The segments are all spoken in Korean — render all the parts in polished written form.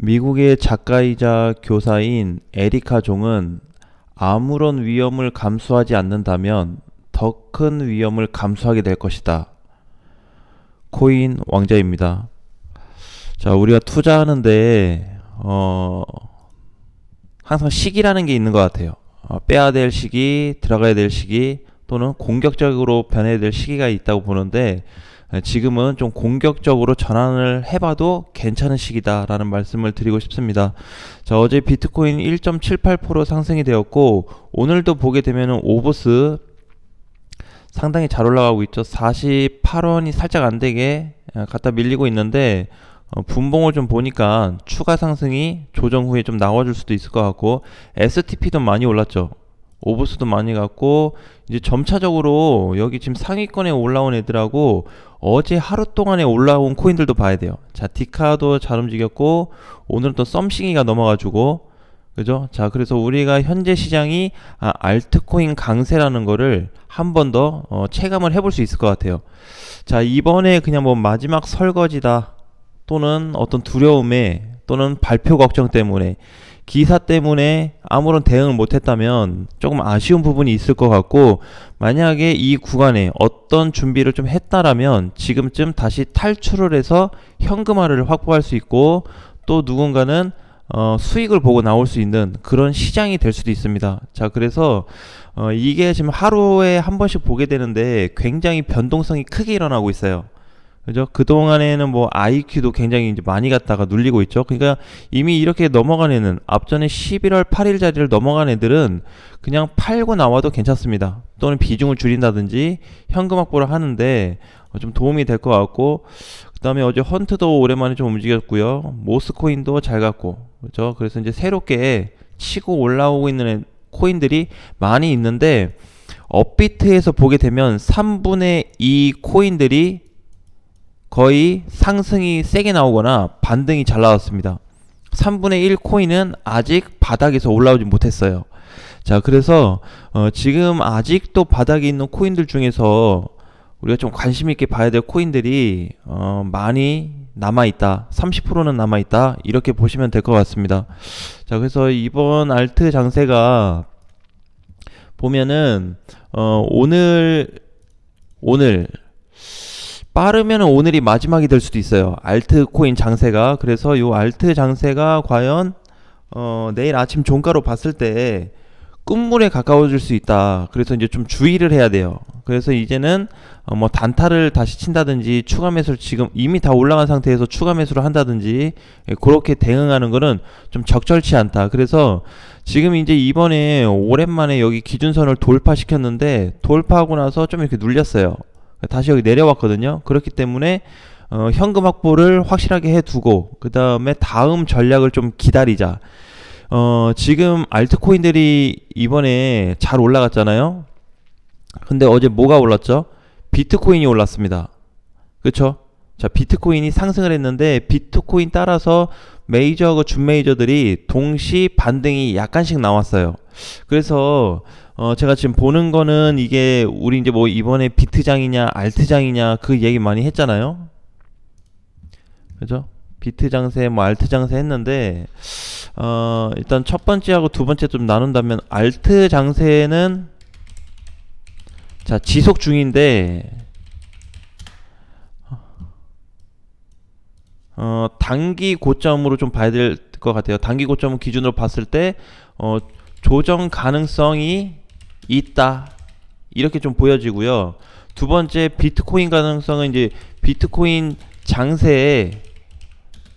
미국의 작가이자 교사인 에리카 종은 아무런 위험을 감수하지 않는다면 더 큰 위험을 감수하게 될 것이다. 코인 왕자입니다. 자, 우리가 투자하는데 항상 시기라는 게 있는 것 같아요. 빼야 될 시기, 들어가야 될 시기, 또는 공격적으로 변해야 될 시기가 있다고 보는데, 지금은 좀 공격적으로 전환을 해봐도 괜찮은 시기다라는 말씀을 드리고 싶습니다. 자, 어제 비트코인 1.78% 상승이 되었고, 오늘도 보게 되면은 오버스 상당히 잘 올라가고 있죠. 48원이 살짝 안 되게 갖다 밀리고 있는데, 분봉을 좀 보니까 추가 상승이 조정 후에 좀 나와줄 수도 있을 것 같고, STP도 많이 올랐죠. 오버스도 많이 갔고, 이제 점차적으로 여기 지금 상위권에 올라온 애들하고 어제 하루 동안에 올라온 코인들도 봐야 돼요. 자, 디카도 잘 움직였고, 오늘은 또 썸싱이가 넘어가지고, 그죠? 자, 그래서 우리가 현재 시장이 알트코인 강세라는 거를 한 번 더 체감을 해볼 수 있을 것 같아요. 자, 이번에 그냥 뭐 마지막 설거지다, 또는 어떤 두려움에, 또는 발표 걱정 때문에, 기사 때문에 아무런 대응을 못했다면 조금 아쉬운 부분이 있을 것 같고, 만약에 이 구간에 어떤 준비를 좀 했다라면 지금쯤 다시 탈출을 해서 현금화를 확보할 수 있고, 또 누군가는 수익을 보고 나올 수 있는 그런 시장이 될 수도 있습니다. 자, 그래서 이게 지금 하루에 한 번씩 보게 되는데 굉장히 변동성이 크게 일어나고 있어요. 그죠? 그동안에는 뭐 IQ도 굉장히 이제 많이 갔다가 눌리고 있죠. 그러니까 이미 이렇게 넘어간 애는, 앞전에 11월 8일 자리를 넘어간 애들은 그냥 팔고 나와도 괜찮습니다. 또는 비중을 줄인다든지 현금 확보를 하는데 좀 도움이 될 것 같고, 그 다음에 어제 헌트도 오랜만에 좀 움직였고요. 모스코인도 잘 갔고, 그죠? 그래서 이제 새롭게 치고 올라오고 있는 코인들이 많이 있는데, 업비트에서 보게 되면 3분의 2 코인들이 거의 상승이 세게 나오거나 반등이 잘 나왔습니다. 3분의 1 코인은 아직 바닥에서 올라오지 못했어요. 자, 그래서 지금 아직도 바닥에 있는 코인들 중에서 우리가 좀 관심 있게 봐야 될 코인들이 많이 남아있다. 30%는 남아있다. 이렇게 보시면 될 것 같습니다. 자, 그래서 이번 알트 장세가 보면은 오늘 빠르면 오늘이 마지막이 될 수도 있어요. 알트코인 장세가. 그래서 이 알트 장세가 과연 내일 아침 종가로 봤을 때 끝물에 가까워질 수 있다. 그래서 이제 좀 주의를 해야 돼요. 그래서 이제는 뭐 단타를 다시 친다든지, 추가 매수를, 지금 이미 다 올라간 상태에서 추가 매수를 한다든지, 그렇게 대응하는 거는 좀 적절치 않다. 그래서 지금 이제 이번에 오랜만에 여기 기준선을 돌파시켰는데, 돌파하고 나서 좀 이렇게 눌렸어요. 다시 여기 내려왔거든요. 그렇기 때문에 현금 확보를 확실하게 해두고, 그 다음에 다음 전략을 좀 기다리자. 지금 알트코인들이 이번에 잘 올라갔잖아요. 근데 어제 뭐가 올랐죠? 비트코인이 올랐습니다. 그쵸? 자, 비트코인이 상승을 했는데, 비트코인 따라서 메이저하고 준메이저들이 동시 반등이 약간씩 나왔어요. 그래서 제가 지금 보는 거는, 이게 우리 이제 뭐 이번에 비트장이냐 알트장이냐 그 얘기 많이 했잖아요. 그죠? 비트 장세, 뭐 알트 장세 했는데, 일단 첫 번째하고 두 번째 좀 나눈다면, 알트 장세는 자, 지속 중인데, 단기 고점으로 좀 봐야 될 것 같아요. 단기 고점 기준으로 봤을 때 조정 가능성이 있다, 이렇게 좀 보여지고요. 두 번째, 비트코인 가능성은 이제 비트코인 장세에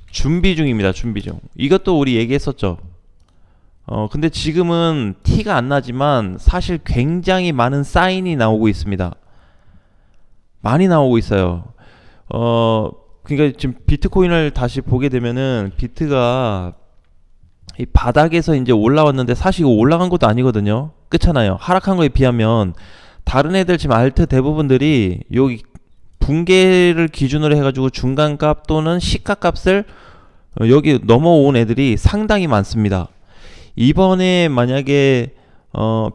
준비 중입니다. 준비 중. 이것도 우리 얘기했었죠. 근데 지금은 티가 안 나지만 사실 굉장히 많은 사인이 나오고 있습니다. 많이 나오고 있어요. 그러니까 지금 비트코인을 다시 보게 되면은, 비트가 이 바닥에서 이제 올라왔는데, 사실 이거 올라간 것도 아니거든요. 그렇잖아요. 하락한 거에 비하면 다른 애들 지금 알트 대부분들이 여기 붕괴를 기준으로 해가지고 중간값 또는 시가값을 여기 넘어온 애들이 상당히 많습니다. 이번에 만약에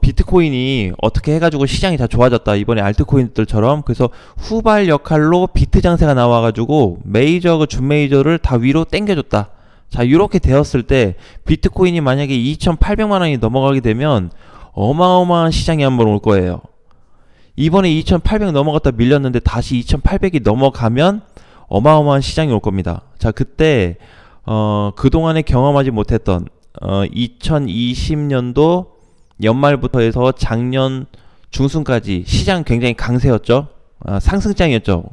비트코인이 어떻게 해가지고 시장이 다 좋아졌다, 이번에 알트코인들처럼. 그래서 후발 역할로 비트 장세가 나와가지고 메이저하고 준메이저를 다 위로 당겨줬다. 자, 이렇게 되었을 때 비트코인이 만약에 2,800만 원이 넘어가게 되면 어마어마한 시장이 한번 올 거예요. 이번에 2,800 넘어갔다 밀렸는데 다시 2,800이 넘어가면 어마어마한 시장이 올 겁니다. 자, 그때 그동안에 경험하지 못했던 2020년도 연말부터 해서 작년 중순까지 시장 굉장히 강세였죠. 상승장이었죠.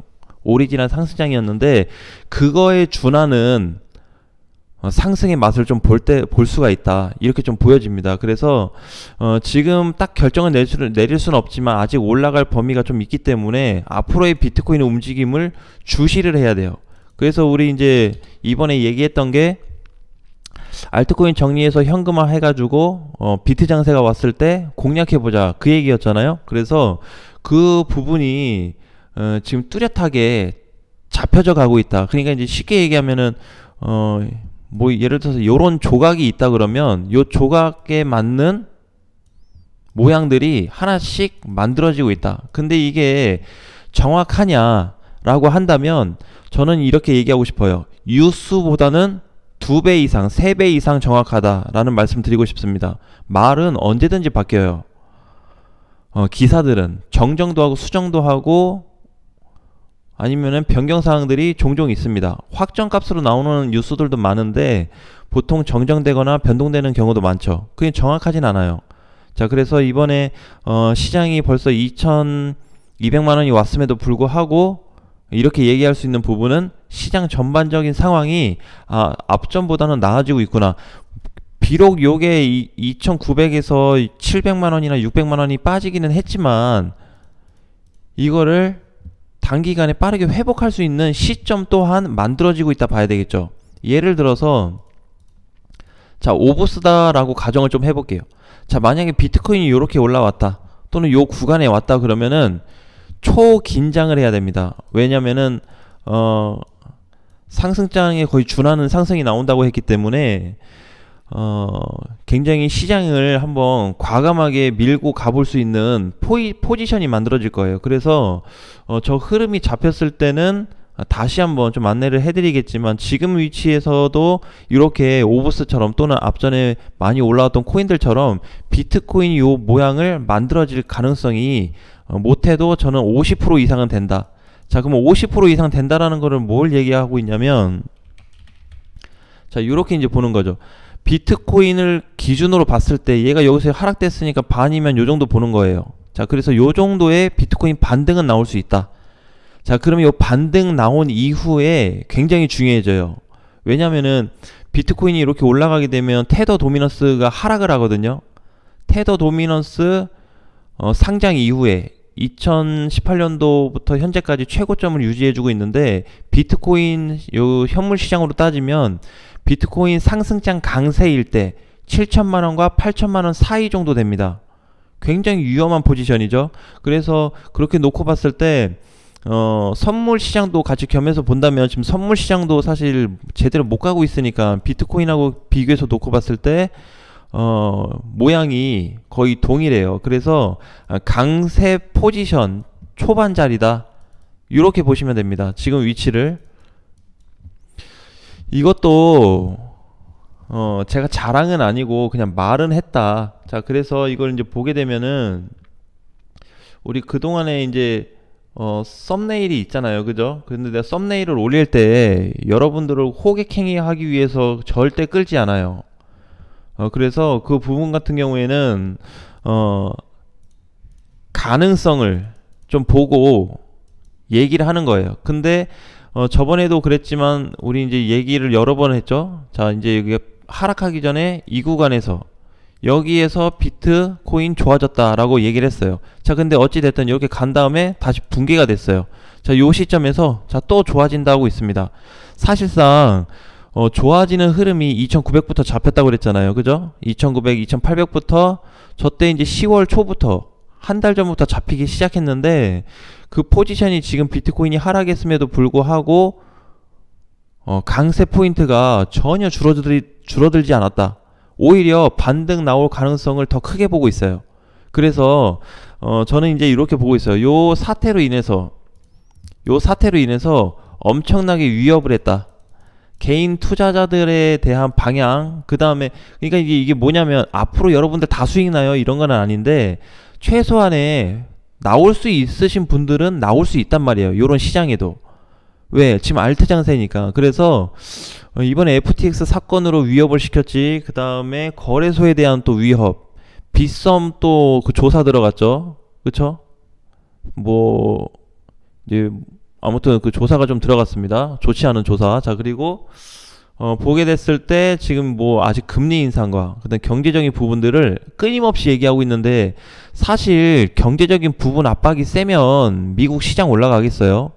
오리지널 상승장이었는데 그거에 준하는 상승의 맛을 좀 볼 수가 있다. 이렇게 좀 보여집니다. 그래서 지금 딱 결정을 내릴 수는 없지만 아직 올라갈 범위가 좀 있기 때문에 앞으로의 비트코인의 움직임을 주시를 해야 돼요. 그래서 우리 이제 이번에 얘기했던 게 알트코인 정리해서 현금화 해가지고 비트 장세가 왔을 때 공략해보자 그 얘기였잖아요. 그래서 그 부분이 지금 뚜렷하게 잡혀져 가고 있다. 그러니까 이제 쉽게 얘기하면은 뭐 예를 들어서 요런 조각이 있다 그러면 요 조각에 맞는 모양들이 하나씩 만들어지고 있다. 근데 이게 정확하냐라고 한다면 저는 이렇게 얘기하고 싶어요. 유수보다는 2배 이상, 3배 이상 정확하다라는 말씀 드리고 싶습니다. 말은 언제든지 바뀌어요. 기사들은 정정도 하고 수정도 하고 아니면은 변경사항들이 종종 있습니다. 확정값으로 나오는 뉴스들도 많은데 보통 정정되거나 변동되는 경우도 많죠. 그게 정확하진 않아요. 자, 그래서 이번에 시장이 벌써 2,200만 원이 왔음에도 불구하고 이렇게 얘기할 수 있는 부분은 시장 전반적인 상황이 앞전보다는 나아지고 있구나. 비록 요게 2,900에서 700만 원이나 600만 원이 빠지기는 했지만 이거를 단기간에 빠르게 회복할 수 있는 시점 또한 만들어지고 있다 봐야 되겠죠. 예를 들어서 자, 오브스다라고 가정을 좀 해볼게요. 자, 만약에 비트코인이 이렇게 올라왔다 또는 요 구간에 왔다 그러면은 초긴장을 해야 됩니다. 왜냐면은 상승장에 거의 준하는 상승이 나온다고 했기 때문에 굉장히 시장을 한번 과감하게 밀고 가볼 수 있는 포지션이 만들어질 거예요. 그래서 저 흐름이 잡혔을 때는 다시 한번 좀 안내를 해드리겠지만 지금 위치에서도 이렇게 오브스처럼 또는 앞전에 많이 올라왔던 코인들처럼 비트코인이 요 모양을 만들어질 가능성이 못해도 저는 50% 이상은 된다. 자, 그러면 50% 이상 된다라는 거를 뭘 얘기하고 있냐면 자, 이렇게 이제 보는 거죠. 비트코인을 기준으로 봤을 때 얘가 여기서 하락됐으니까 반이면 요 정도 보는 거예요. 자, 그래서 요 정도의 비트코인 반등은 나올 수 있다. 자, 그러면 요 반등 나온 이후에 굉장히 중요해져요. 왜냐면은 비트코인이 이렇게 올라가게 되면 테더 도미넌스가 하락을 하거든요. 테더 도미넌스 상장 이후에 2018년도부터 현재까지 최고점을 유지해주고 있는데 비트코인 요 현물 시장으로 따지면 비트코인 상승장 강세일 때 7천만원과 8천만원 사이 정도 됩니다. 굉장히 위험한 포지션이죠. 그래서 그렇게 놓고 봤을 때 선물 시장도 같이 겸해서 본다면 지금 선물 시장도 사실 제대로 못 가고 있으니까 비트코인하고 비교해서 놓고 봤을 때 모양이 거의 동일해요. 그래서 강세 포지션 초반 자리다. 이렇게 보시면 됩니다. 지금 위치를. 이것도 제가 자랑은 아니고 그냥 말은 했다. 자, 그래서 이걸 이제 보게 되면은 우리 그동안에 이제 썸네일이 있잖아요. 그죠? 근데 내가 썸네일을 올릴 때 여러분들을 호객행위 하기 위해서 절대 끌지 않아요. 그래서 그 부분 같은 경우에는 가능성을 좀 보고 얘기를 하는 거예요. 근데 저번에도 그랬지만 우리 이제 얘기를 여러 번 했죠. 자, 이제 여기 하락하기 전에 이 구간에서 여기에서 비트코인 좋아졌다라고 얘기를 했어요. 자, 근데 어찌 됐든 이렇게 간 다음에 다시 붕괴가 됐어요. 자, 요 시점에서 자, 또 좋아진다 하고 있습니다. 사실상 좋아지는 흐름이 2,900부터 잡혔다고 그랬잖아요. 그죠? 2,900, 2,800부터 저때 이제 10월 초부터 한 달 전부터 잡히기 시작했는데 그 포지션이 지금 비트코인이 하락했음에도 불구하고 강세 포인트가 전혀 줄어들지 않았다. 오히려 반등 나올 가능성을 더 크게 보고 있어요. 그래서 저는 이제 이렇게 보고 있어요. 요 사태로 인해서 엄청나게 위협을 했다. 개인 투자자들에 대한 방향, 그 다음에, 그러니까 이게 뭐냐면, 앞으로 여러분들 다 수익 나요? 이런 건 아닌데, 최소한에 나올 수 있으신 분들은 나올 수 있단 말이에요. 요런 시장에도. 왜? 지금 알트 장세니까. 그래서, 이번에 FTX 사건으로 위협을 시켰지, 그 다음에 거래소에 대한 또 위협, 빗썸 또 그 조사 들어갔죠? 그쵸? 뭐, 이제, 아무튼 그 조사가 좀 들어갔습니다. 좋지 않은 조사. 자, 그리고 보게 됐을 때 지금 뭐 아직 금리 인상과 그다음 경제적인 부분들을 끊임없이 얘기하고 있는데, 사실 경제적인 부분 압박이 세면 미국 시장 올라가겠어요?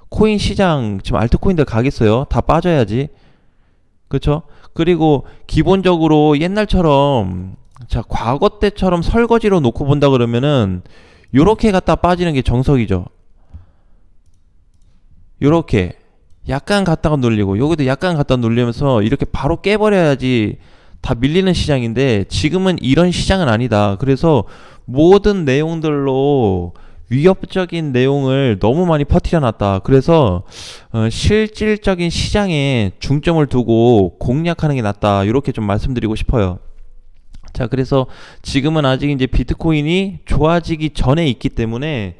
코인 시장 지금 알트코인들 가겠어요? 다 빠져야지. 그렇죠? 그리고 기본적으로 옛날처럼, 자, 과거 때처럼 설거지로 놓고 본다 그러면은 요렇게 갖다 빠지는 게 정석이죠. 요렇게 약간 갖다가 눌리고 여기도 약간 갖다 눌리면서 이렇게 바로 깨버려야지 다 밀리는 시장인데, 지금은 이런 시장은 아니다. 그래서 모든 내용들로 위협적인 내용을 너무 많이 퍼뜨려 놨다. 그래서 실질적인 시장에 중점을 두고 공략하는 게 낫다. 이렇게 좀 말씀드리고 싶어요. 자, 그래서 지금은 아직 이제 비트코인이 좋아지기 전에 있기 때문에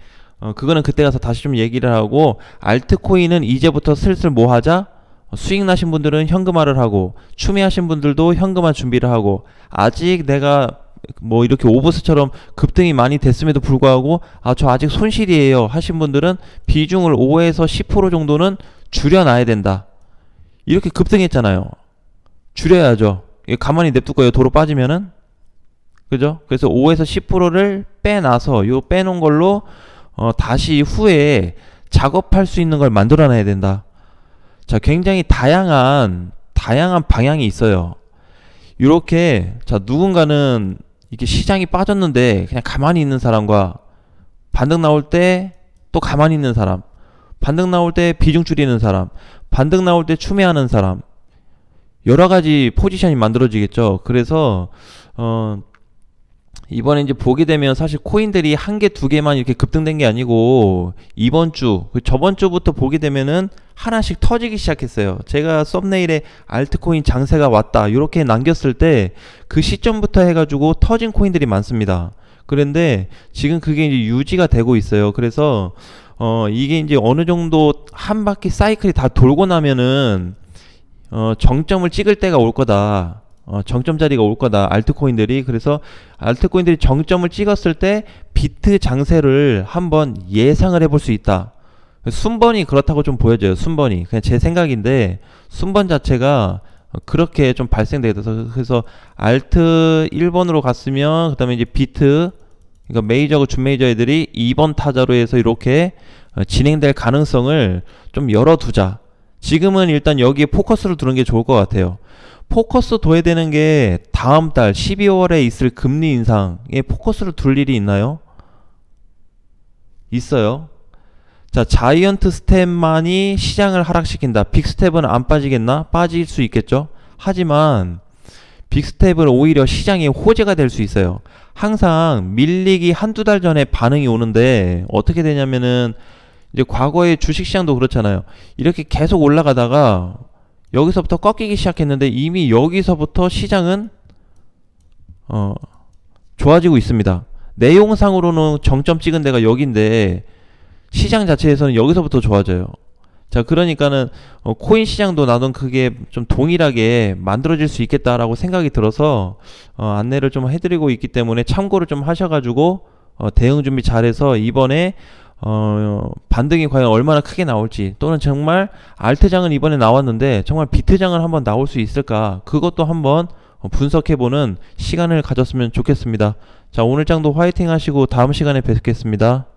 그거는 그때 가서 다시 좀 얘기를 하고, 알트코인은 이제부터 슬슬 뭐 하자? 수익 나신 분들은 현금화를 하고, 추미하신 분들도 현금화 준비를 하고, 아직 내가 뭐 이렇게 오버스처럼 급등이 많이 됐음에도 불구하고 저 아직 손실이에요 하신 분들은 비중을 5에서 10% 정도는 줄여놔야 된다. 이렇게 급등했잖아요. 줄여야죠. 이게 가만히 냅둘 거예요. 도로 빠지면은. 그죠? 그래서 5에서 10%를 빼놔서 요 빼놓은 걸로 다시 후에 작업할 수 있는 걸 만들어놔야 된다. 자, 굉장히 다양한 방향이 있어요. 이렇게, 자, 누군가는 이게 시장이 빠졌는데 그냥 가만히 있는 사람과, 반등 나올 때 또 가만히 있는 사람, 반등 나올 때 비중 줄이는 사람, 반등 나올 때 추매하는 사람, 여러 가지 포지션이 만들어지겠죠. 그래서 이번에 이제 보게 되면 사실 코인들이 한 개, 두 개만 이렇게 급등된 게 아니고, 이번 주, 저번 주부터 보게 되면은 하나씩 터지기 시작했어요. 제가 썸네일에 알트코인 장세가 왔다 이렇게 남겼을 때 그 시점부터 해가지고 터진 코인들이 많습니다. 그런데 지금 그게 이제 유지가 되고 있어요. 그래서 이게 이제 어느 정도 한 바퀴 사이클이 다 돌고 나면은 정점을 찍을 때가 올 거다. 정점 자리가 올 거다. 알트코인들이. 그래서 알트코인들이 정점을 찍었을 때 비트 장세를 한번 예상을 해볼 수 있다. 순번이 그렇다고 좀 보여져요. 순번이. 그냥 제 생각인데, 순번 자체가 그렇게 좀 발생되게 돼서, 그래서 알트 1번으로 갔으면 그 다음에 이제 비트, 그러니까 메이저하고 준메이저 애들이 2번 타자로 해서 이렇게 진행될 가능성을 좀 열어두자. 지금은 일단 여기에 포커스를 두는 게 좋을 것 같아요. 포커스 둬야 되는 게 다음 달 12월에 있을 금리 인상에 포커스를 둘 일이 있나요? 있어요. 자, 자이언트 스텝만이 시장을 하락시킨다. 빅스텝은 안 빠지겠나? 빠질 수 있겠죠. 하지만 빅스텝은 오히려 시장의 호재가 될 수 있어요. 항상 밀리기 한두 달 전에 반응이 오는데 어떻게 되냐면은, 이제 과거의 주식시장도 그렇잖아요. 이렇게 계속 올라가다가 여기서부터 꺾이기 시작했는데 이미 여기서부터 시장은 좋아지고 있습니다. 내용상으로는 정점 찍은 데가 여기인데 시장 자체에서는 여기서부터 좋아져요. 자, 그러니까는 코인 시장도 나도 그게 좀 동일하게 만들어질 수 있겠다라고 생각이 들어서 안내를 좀 해드리고 있기 때문에 참고를 좀 하셔가지고 대응 준비 잘해서 이번에 반등이 과연 얼마나 크게 나올지, 또는 정말 알트장은 이번에 나왔는데 정말 비트장은 한번 나올 수 있을까, 그것도 한번 분석해보는 시간을 가졌으면 좋겠습니다. 자, 오늘 장도 화이팅 하시고 다음 시간에 뵙겠습니다.